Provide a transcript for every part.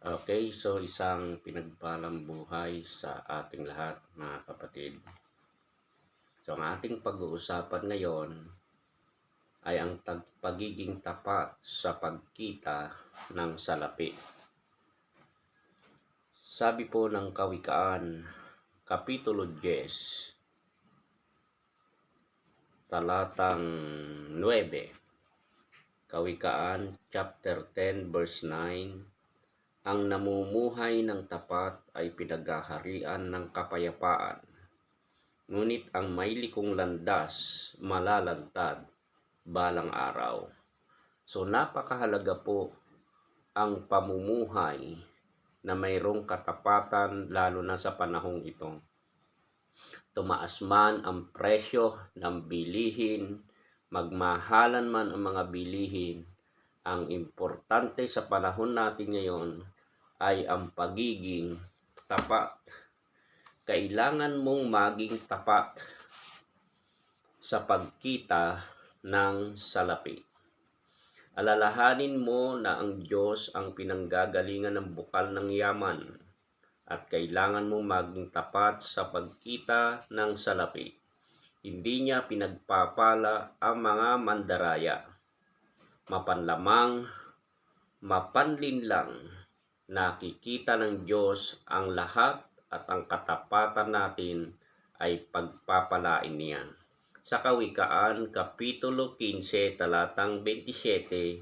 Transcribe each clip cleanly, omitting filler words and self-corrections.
Okay, so isang pinagpalang buhay sa ating lahat, mga kapatid. So ang ating pag-uusapan ngayon ay ang pagiging tapat sa pagkita ng salapi. Sabi po ng Kawikaan, Kapitulo 10, talatang 9. Kawikaan, chapter 10, verse 9. Ang namumuhay ng tapat ay pinaghaharian ng kapayapaan, ngunit ang may likong landas malalantad balang araw. So napakahalaga po ang pamumuhay na mayroong katapatan, lalo na sa panahong ito. Tumaas man ang presyo ng bilihin, magmahalan man ang mga bilihin, ang importante sa panahon natin ngayon ay ang pagiging tapat. Kailangan mong maging tapat sa pagkita ng salapi. Alalahanin mo na ang Diyos ang pinanggagalingan ng bukal ng yaman at kailangan mong maging tapat sa pagkita ng salapi. Hindi niya pinagpapala ang mga mandaraya. Mapanlamang, mapanlinlang, nakikita ng Diyos ang lahat at ang katapatan natin ay pagpapalain niya. Sa Kawikaan, Kapitulo 15, talatang 27,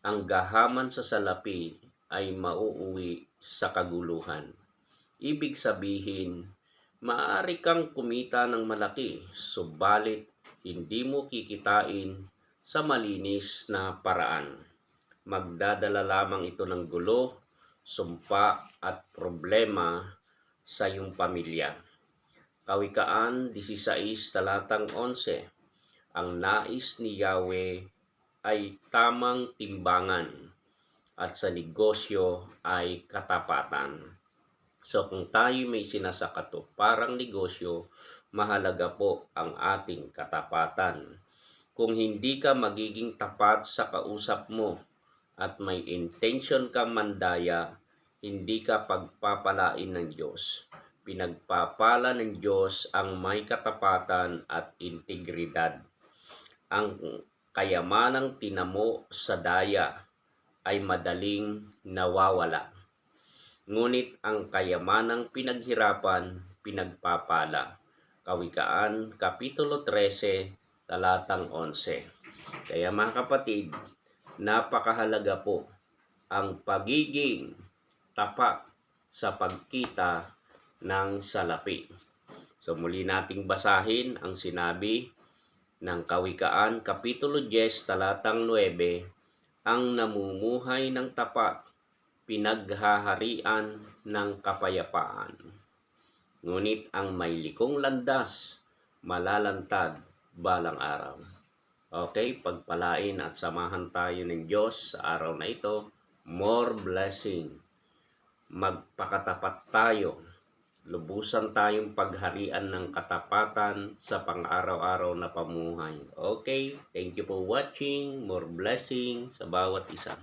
ang gahaman sa salapi ay mauuwi sa kaguluhan. Ibig sabihin, maaari kang kumita ng malaki, subalit hindi mo kikitain sa malinis na paraan. Magdadala lamang ito ng gulo, sumpa at problema sa iyong pamilya. Kawikaan 16, talatang 11. Ang nais ni Yahweh ay tamang timbangan at sa negosyo ay katapatan. So kung tayo may sinasakato parang negosyo, mahalaga po ang ating katapatan. Kung hindi ka magiging tapat sa kausap mo at may intention kang mandaya, hindi ka pagpapalain ng Diyos. Pinagpapala ng Diyos ang may katapatan at integridad. Ang kayamanang tinamo sa daya ay madaling nawawala. Ngunit ang kayamanang pinaghirapan, pinagpapala. Kawikaan, Kapitulo 13, talatang 11. Kaya mga kapatid, napakahalaga po ang pagiging tapat sa pagkita ng salapi. So muli nating basahin ang sinabi ng Kawikaan, Kapitulo 10, talatang 9, ang namumuhay ng tapat, pinaghaharian ng kapayapaan. Ngunit ang may likong landas, malalantad balang araw. Okay, pagpalain at samahan tayo ng Diyos sa araw na ito. More blessing. Magpakatapat tayo. Lubusan tayong pagharian ng katapatan sa pang-araw-araw na pamuhay. Okay, thank you for watching. More blessing sa bawat isa.